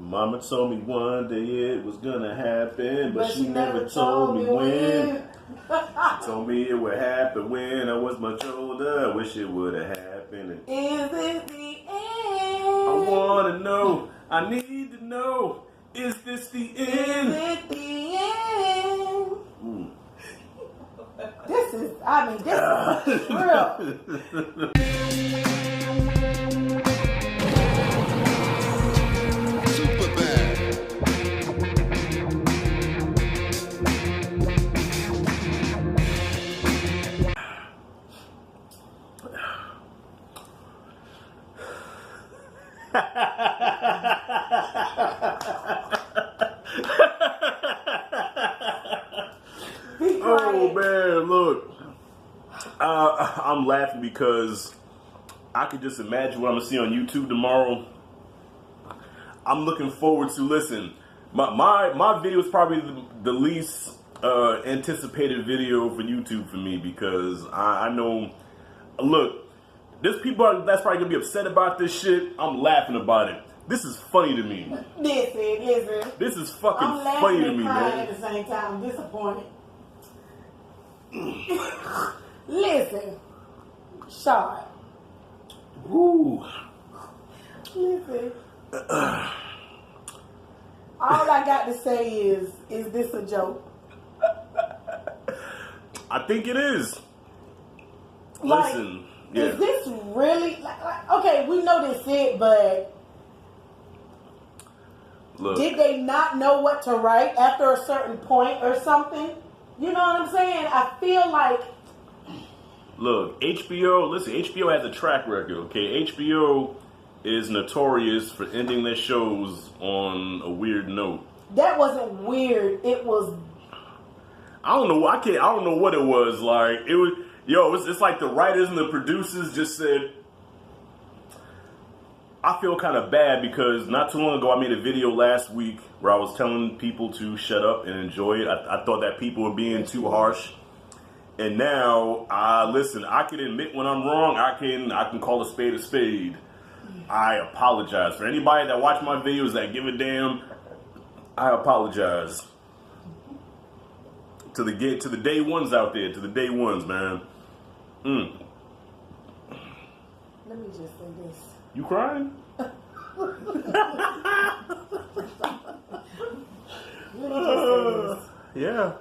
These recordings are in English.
Mama told me one day it was gonna happen, but she never told me when. She told me it would happen when I was much older. I wish it would have happened. Is it the end? I wanna know. I need to know. Is this the end? Is it the end? This is real. Oh man, look, I'm laughing because I could just imagine what I'm gonna see on YouTube tomorrow. I'm looking forward to listen. My video is probably the least anticipated video for YouTube for me because I know. Look, there's people that's probably gonna be upset about this shit. I'm laughing about it. This is funny to me. Listen. This is fucking funny to me, man. At the same time, I'm disappointed. Listen, Sean. Woo. Listen. All I got to say is this a joke? I think it is. Like, listen, yeah. Is this really like, okay? We know this it, but look, did they not know what to write after a certain point or something? You know what I'm saying? I feel like. Look, HBO. Listen, HBO has a track record. Okay, HBO is notorious for ending their shows on a weird note. That wasn't weird. It was. I don't know. I don't know what it was. Like it was. Yo, it's like the writers and the producers just said. I feel kind of bad because not too long ago I made a video last week where I was telling people to shut up and enjoy it. I thought that people were being too harsh. And now, listen, I can admit when I'm wrong. I can call a spade a spade. I apologize. For anybody that watch my videos that give a damn, I apologize. To the day ones out there, to the day ones, man. Let me just say this. You crying? Let me just say this. Yeah.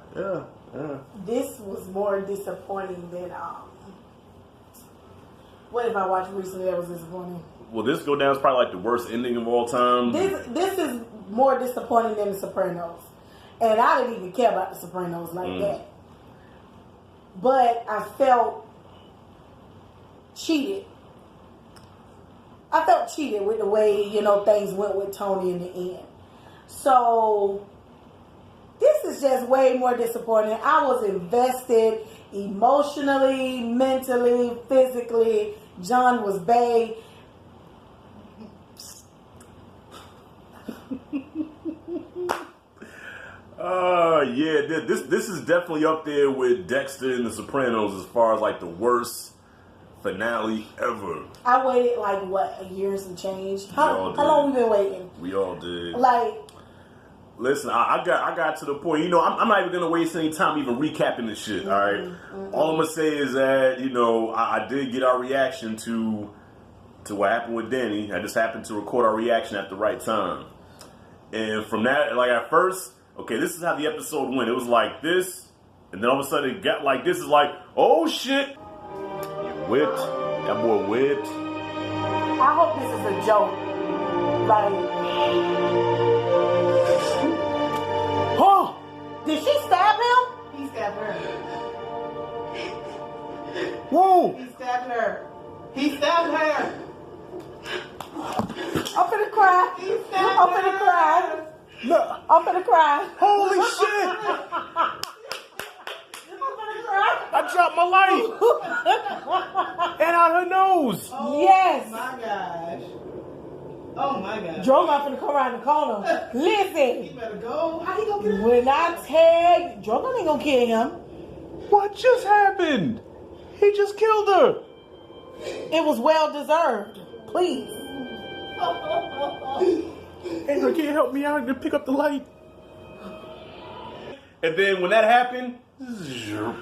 This was more disappointing than what if I watched recently that was disappointing? Well, this go down is probably like the worst ending of all time. This is more disappointing than The Sopranos. And I didn't even care about The Sopranos like that. But I felt cheated. I felt cheated with the way, things went with Tony in the end. So this is just way more disappointing. I was invested emotionally, mentally, physically. John was bae. Yeah, this is definitely up there with Dexter and The Sopranos as far as like the worst finale ever. I waited like a year and some change. How long we been waiting? We all did. Like, listen, I got to the point. I'm not even gonna waste any time even recapping this shit. All right, all I'm gonna say is that I did get our reaction to what happened with Danny. I just happened to record our reaction at the right time, and from that, like at first, okay, this is how the episode went. It was like this, and then all of a sudden it got like this. Is like, oh shit. Wit, that boy Wit. I hope this is a joke. Like, did she stab him? He stabbed her. Whoa! He stabbed her. I'm finna cry. I'm finna cry. Look, I'm finna cry. holy shit! I dropped my light! And out her nose! Oh, yes! Oh my gosh. Joe not finna come around the corner. Listen! He better go. How he gonna get him? When I tell you, Joe ain't gonna kill him. What just happened? He just killed her! It was well deserved. Please. Andrew, can you help me out and pick up the light? And then when that happened,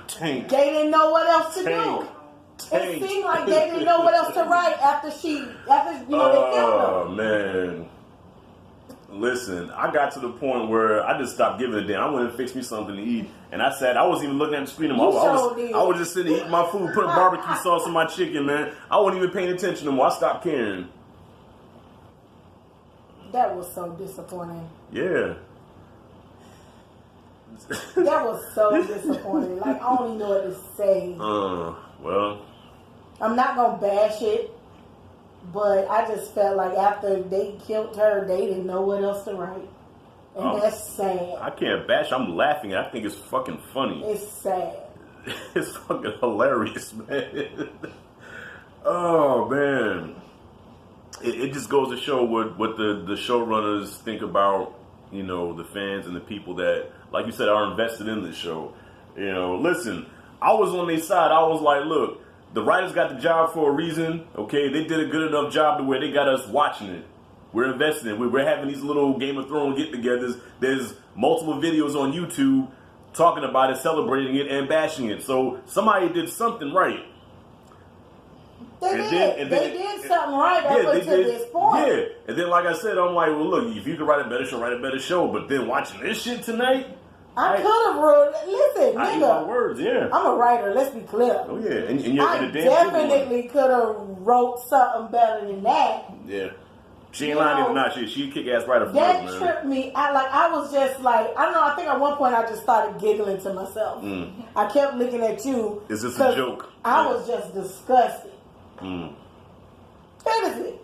tank. They didn't know what else to do. It seemed like they didn't know what else to write after they killed her. Oh, man. Listen, I got to the point where I just stopped giving a damn. I went and fixed me something to eat. And I sat, I wasn't even looking at the screen anymore. I was just sitting eating my food, putting barbecue sauce on my chicken, man. I wasn't even paying attention anymore. I stopped caring. That was so disappointing. Yeah. That was so disappointing. Like, I don't even know what to say. Well. I'm not going to bash it. But I just felt like after they killed her, they didn't know what else to write. And that's sad. I can't bash. I'm laughing. I think it's fucking funny. It's sad. It's fucking hilarious, man. Oh, man. It just goes to show what the showrunners think about, you know, the fans and the people that, like you said, are invested in the show. You know, listen, I was on their side. I was like, look, the writers got the job for a reason, okay? They did a good enough job to where they got us watching it. We're investing in it. We're having these little Game of Thrones get-togethers. There's multiple videos on YouTube talking about it, celebrating it, and bashing it. So somebody did something right. They did something right up until this point. Yeah, and then like I said, I'm like, well, look, if you could write a better show, write a better show. But then watching this shit tonight, I could have wrote. Listen, I nigga, eat my words. Yeah, I'm a writer. Let's be clear. Oh yeah, and you're I in a damn definitely could have wrote something better than that. Yeah, she ain't lying even not. She kick ass writer for that us, man. tripped me. I was just like, I don't know. I think at one point I just started giggling to myself. I kept looking at you. Is this a joke? I was just disgusted. Seriously,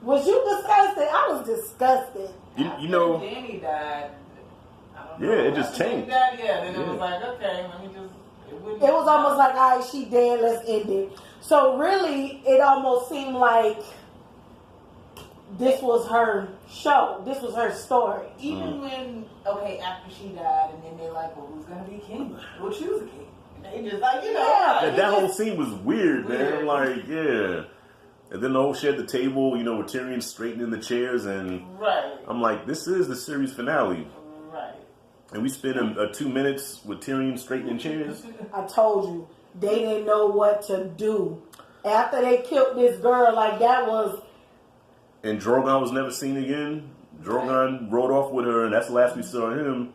was you disgusted? I was disgusted. You know, Danny died. Yeah, it just tanked. Then it was like, okay, let me just. It was almost like, all right, she dead, let's end it. So really, it almost seemed like this was her show. This was her story. Even when, okay, after she died, and then they're like, well, who's going to be king? We'll choose a king. And they just like, you know. Yeah, that whole scene was weird, man. Like, yeah. And then the whole shit at the table, you know, with Tyrion straightening the chairs, and I'm like, this is the series finale. Right. And we spent 2 minutes with Tyrion straightening chairs. I told you, they didn't know what to do. After they killed this girl, like that was... And Drogon was never seen again. Drogon rode off with her, and that's the last we saw of him.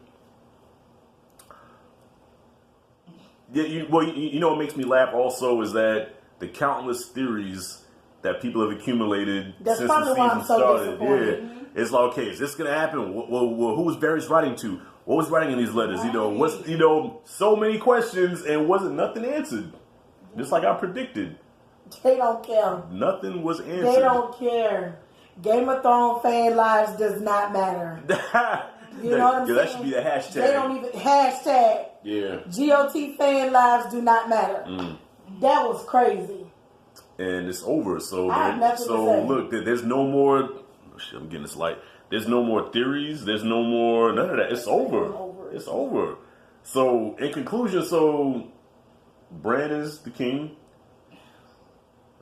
Yeah, you know what makes me laugh also is that the countless theories that people have accumulated since the season started. Yeah, it's like, okay, is this gonna happen? Well, who was Varys writing to? What was writing in these letters? You know, so many questions and wasn't nothing answered. Just like I predicted. They don't care. Nothing was answered. They don't care. Game of Thrones fan lives does not matter. You know what I'm saying? That should be the hashtag. They don't even hashtag. Yeah. GOT fan lives do not matter. That was crazy. And it's over. So look, there's no more. Shit, I'm getting this light. There's no more theories. There's no more none of that. It's over. It's over. So in conclusion, Bran is the king.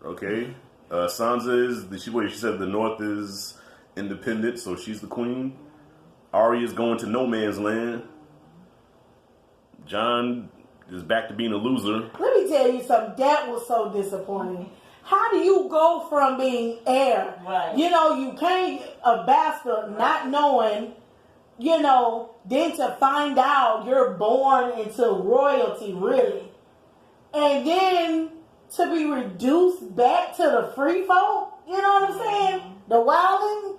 Okay. Sansa is she said the North is independent, so she's the queen. Arya is going to no man's land. Jon is back to being a loser. Let me tell you something. That was so disappointing. How do you go from being heir? Right. You know, you can't, a bastard, not knowing, you know, then to find out you're born into royalty, really. And then to be reduced back to the free folk, you know what I'm saying? The wilding.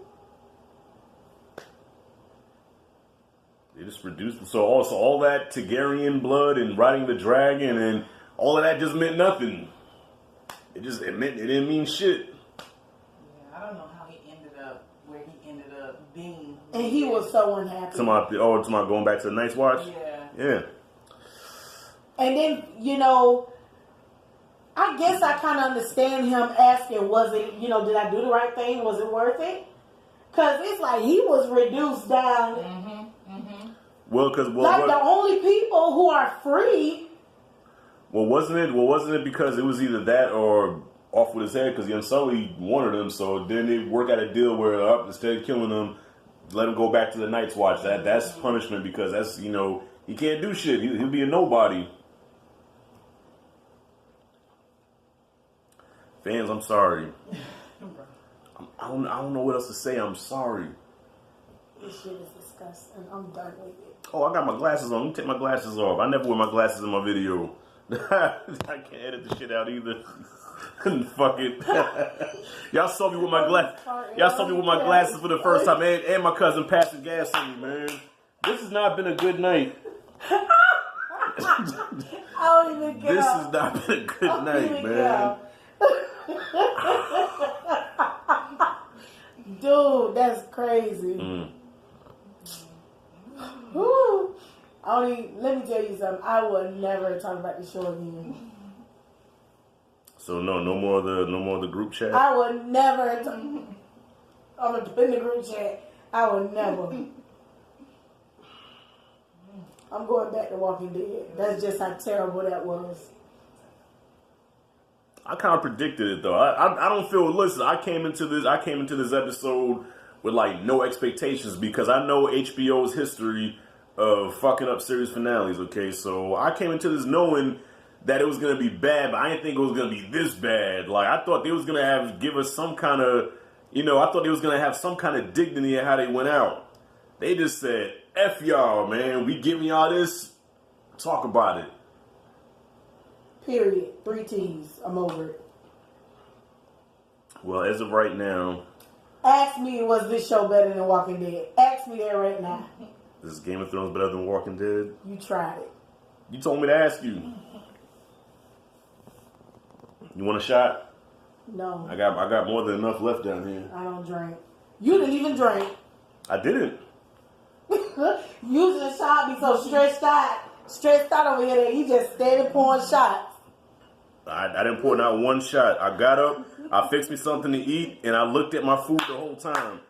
They just reduced. So all that Targaryen blood and riding the dragon and all of that just meant nothing. It didn't mean shit. Yeah, I don't know how he ended up where he ended up being. And he was so unhappy. Tomorrow going back to the Night's Watch? Yeah. And then, you know, I guess I kind of understand him asking, was it, you know, did I do the right thing? Was it worth it? Because it's like he was reduced down. Well, because the only people who are free. Well, wasn't it because it was either that or off with his head because Young Sully wanted him, so then they work out a deal where instead of killing him, let him go back to the Night's Watch. That's punishment because that's, you know, he can't do shit. He'll be a nobody. Fans, I'm sorry. I don't know what else to say. I'm sorry. This shit is disgusting. I'm done with it. Oh, I got my glasses on. Let me take my glasses off. I never wear my glasses in my video. I can't edit the shit out either. Fuck it. Y'all saw me with my glasses for the first time, and my cousin passing gas on me, man. This has not been a good night. I don't even care. This has not been a good night, man. Dude, that's crazy. Woo. Let me tell you something. I will never talk about the show again. So no more of the group chat. I will never. I'm gonna put in the group chat. I will never. I'm going back to Walking Dead. That's just how terrible that was. I kind of predicted it though. I don't feel. Listen, I came into this episode with like no expectations because I know HBO's history of fucking up series finales. Okay, so I came into this knowing that it was gonna be bad, but I didn't think it was gonna be this bad. Like I thought they was gonna give us some kind of, you know, I thought they was gonna have some kind of dignity in how they went out. They just said, "F y'all, man. We giving y'all this. Talk about it." Period. 3 T's. I'm over it. Well, as of right now, ask me, was this show better than Walking Dead? Ask me that right now. is Game of Thrones better than Walking Dead? You tried it. You told me to ask you. You want a shot? No. I got more than enough left down here. I don't drink. You didn't even drink. I didn't. You just shot me so stressed out over here that you just steady pouring shots. I didn't pour not one shot. I got up, I fixed me something to eat, and I looked at my food the whole time.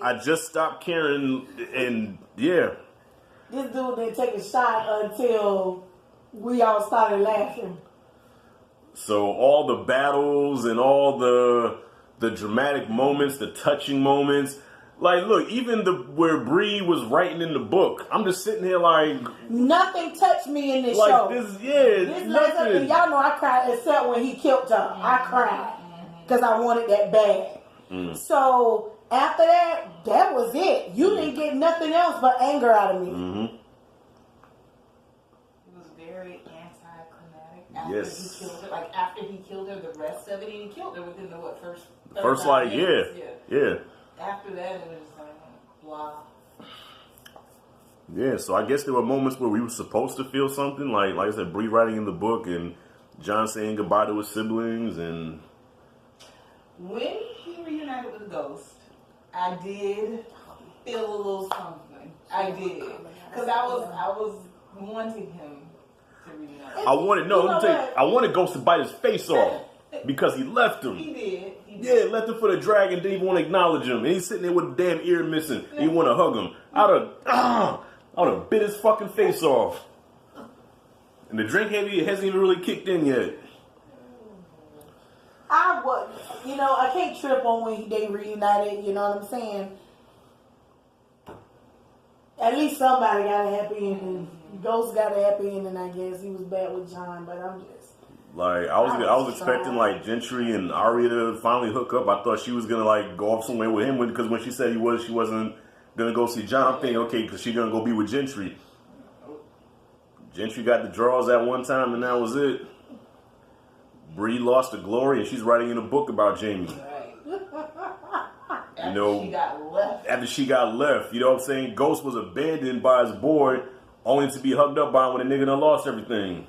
I just stopped caring, and yeah. This dude didn't take a shot until we all started laughing. So all the battles and all the dramatic moments, the touching moments. Like, look, even where Bree was writing in the book, I'm just sitting here like... Nothing touched me in this like show. This nothing. Y'all know I cried except when he killed her. I cried because I wanted that bad. So after that was it. You didn't get nothing else but anger out of me. Mm-hmm. It was very anticlimactic after he killed her. Like, after he killed her, the rest of it, and he killed her within the, first like, minutes? Yeah. After that, it was just like, blah. Yeah, so I guess there were moments where we were supposed to feel something, like I said, Bree writing in the book and John saying goodbye to his siblings, and when he reunited with the ghost, I did feel a little something. I did, because I was wanting him to reunite. I wanted Ghost to bite his face off because he left him. He did. Yeah, left him for the dragon. Didn't even want to acknowledge him, and he's sitting there with the damn ear missing. He want to hug him. I would have bit his fucking face off. And the drink hasn't even really kicked in yet. I can't trip on when they reunited, you know what I'm saying? At least somebody got a happy ending. Ghost got a happy ending, I guess. He was bad with John, but I'm just... Like, I was expecting, like, Gentry and Arya to finally hook up. I thought she was going to, like, go off somewhere with him, because when she said she wasn't going to go see John, I'm thinking, okay, because she's going to go be with Gentry. Gentry got the draws at one time, and that was it. Bree lost the glory, and she's writing in a book about Jamie. Right. After she got left, you know what I'm saying? Ghost was abandoned by his boy, only to be hugged up by him when the nigga done lost everything.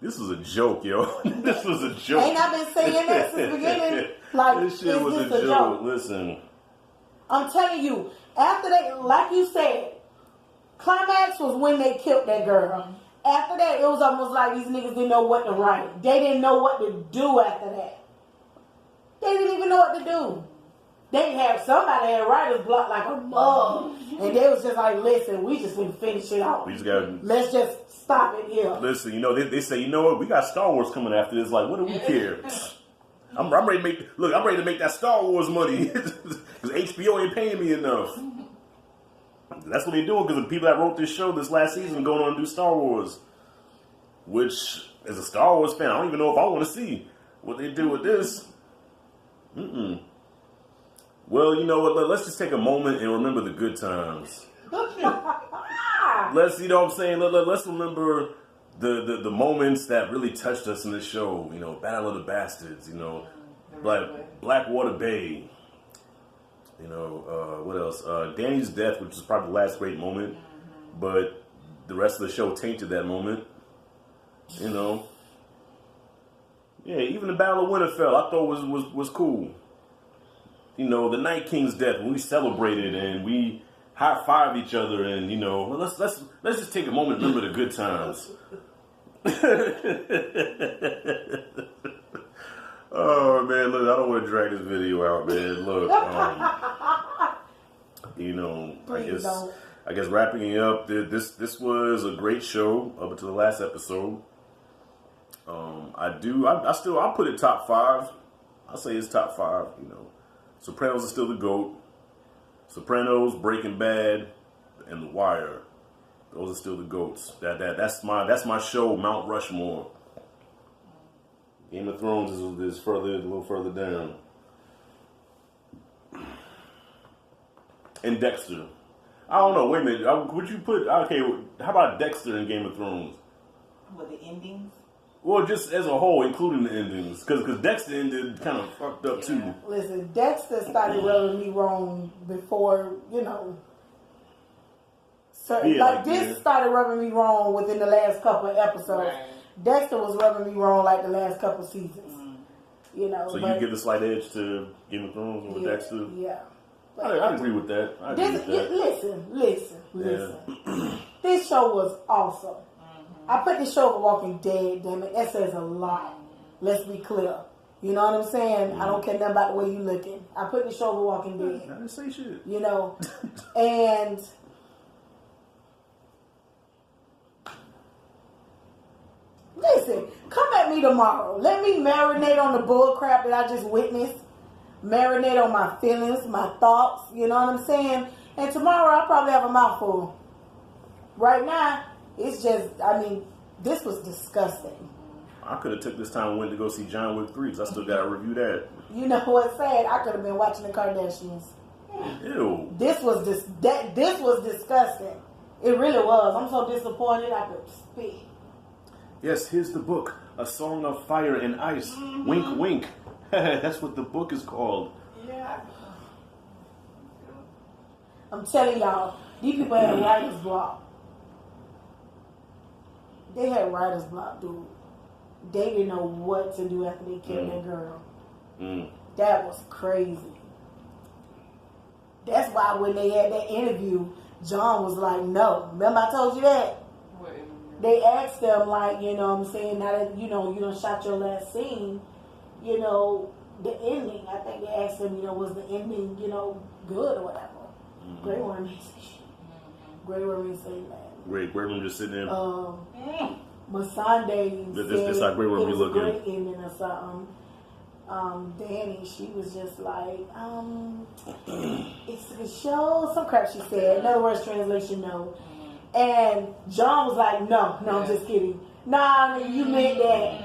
This was a joke, yo. This was a joke. Ain't I been saying that since the beginning? Like, this shit was a joke. Listen. I'm telling you, after that, like you said, climax was when they killed that girl. After that, it was almost like these niggas didn't know what to write. They didn't know what to do after that. They didn't even know what to do. They had somebody had writer's block like a mug. And they was just like, listen, we just need to finish it off. Let's just stop it here. Listen, they say, you know what, we got Star Wars coming after this. Like, what do we care? I'm ready to make. Look, I'm ready to make that Star Wars money because HBO ain't paying me enough. That's what they're doing because the people that wrote this show this last season going on to do Star Wars. Which, as a Star Wars fan, I don't even know if I want to see what they do with this. Well, you know what? Let's just take a moment and remember the good times. Let's, you know what I'm saying? Let's remember the moments that really touched us in this show. You know, Battle of the Bastards. You know, Blackwater Bay. You know, what else? Danny's death, which is probably the last great moment, but the rest of the show tainted that moment. You know, yeah. Even the Battle of Winterfell, I thought was cool. You know, the Night King's death, when we celebrated and we high-fived each other, and you know, let's just take a moment and remember the good times. Oh man, look, I don't want to drag this video out, man. Look, you know, I guess wrapping it up, this was a great show up until the last episode. I'll put it top 5. I'll say it's top 5. You know, Sopranos is still the GOAT. Sopranos, Breaking Bad, and The Wire. Those are still the GOATs. That's my show, Mount Rushmore. Game of Thrones is a little further down. And Dexter. I don't know. Wait a minute. Would you put? Okay. How about Dexter in Game of Thrones? What, the endings? Well, just as a whole, including the endings, because Dexter ended kind of fucked up too. Listen, Dexter started rubbing me wrong before, you know. So, this started rubbing me wrong within the last couple of episodes. Right. Dexter was rubbing me wrong like the last couple of seasons. You know. So you give a slight edge to Game of Thrones with Dexter? Yeah. I agree with that. Listen. This show was awesome. I put this show over Walking Dead, damn it. That says a lot. Let's be clear. You know what I'm saying? I don't care nothing about the way you looking. I put this show over Walking Dead. I didn't say shit. You know? And listen, come at me tomorrow. Let me marinate on the bull crap that I just witnessed. Marinate on my feelings, my thoughts. You know what I'm saying? And tomorrow I'll probably have a mouthful. Right now, it's just, I mean, this was disgusting. I could have took this time and went to go see John Wick 3 because I still got to review that. You know what's sad? I could have been watching the Kardashians. Ew. This was disgusting. It really was. I'm so disappointed I could speak. Yes, here's the book, A Song of Fire and Ice. Wink, wink. That's what the book is called. Yeah. I'm telling y'all, these people had writer's block. They had writer's block, dude. They didn't know what to do after they killed that girl. That was crazy. That's why when they had that interview, John was like, no. Remember I told you that? They asked them, like, you know what I'm saying, now that, you know, you done shot your last scene, you know, the ending, I think they asked them, you know, was the ending, you know, good or whatever. Grey Worm didn't say shit. Grey Worm didn't say that. Grey Worm just sitting there. Masande This how Grey Worm be looking. Great ending or something. Danny, she was just like, it's a show, some crap she said. In other words, translation, no. And John was like, no, I'm just kidding. Nah, you meant that.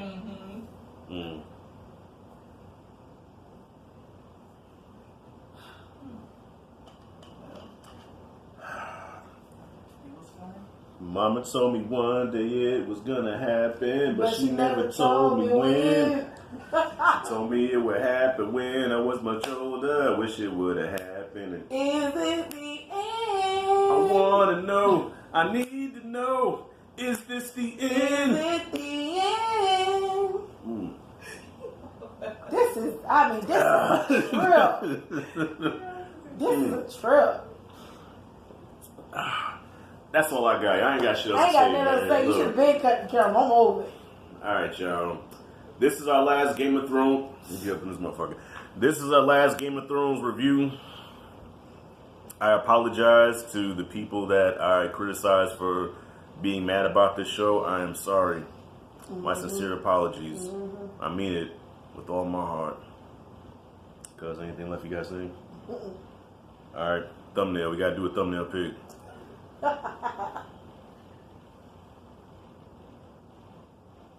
Mama told me one day it was gonna happen, but she never told me when. She told me it would happen when I was much older. I wish it would have happened. Is it the end? I wanna know. I need to know. Is this the end? Is it the end? This is a trip. This is a trip. That's all I got. I ain't got shit else I ain't to say. got nothing to say. You should have been cutting the camera. I'm over it. Alright, y'all. This is our last Game of Thrones. Get up in this motherfucker. This is our last Game of Thrones review. I apologize to the people that I criticized for being mad about this show. I am sorry. My sincere apologies. I mean it with all my heart. Cuz, anything left you guys say? Alright, thumbnail. We gotta do a thumbnail pic.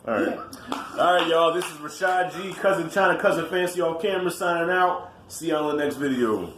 Alright, y'all. This is Rashad G, Cousin China, Cousin Fancy on camera signing out. See y'all in the next video.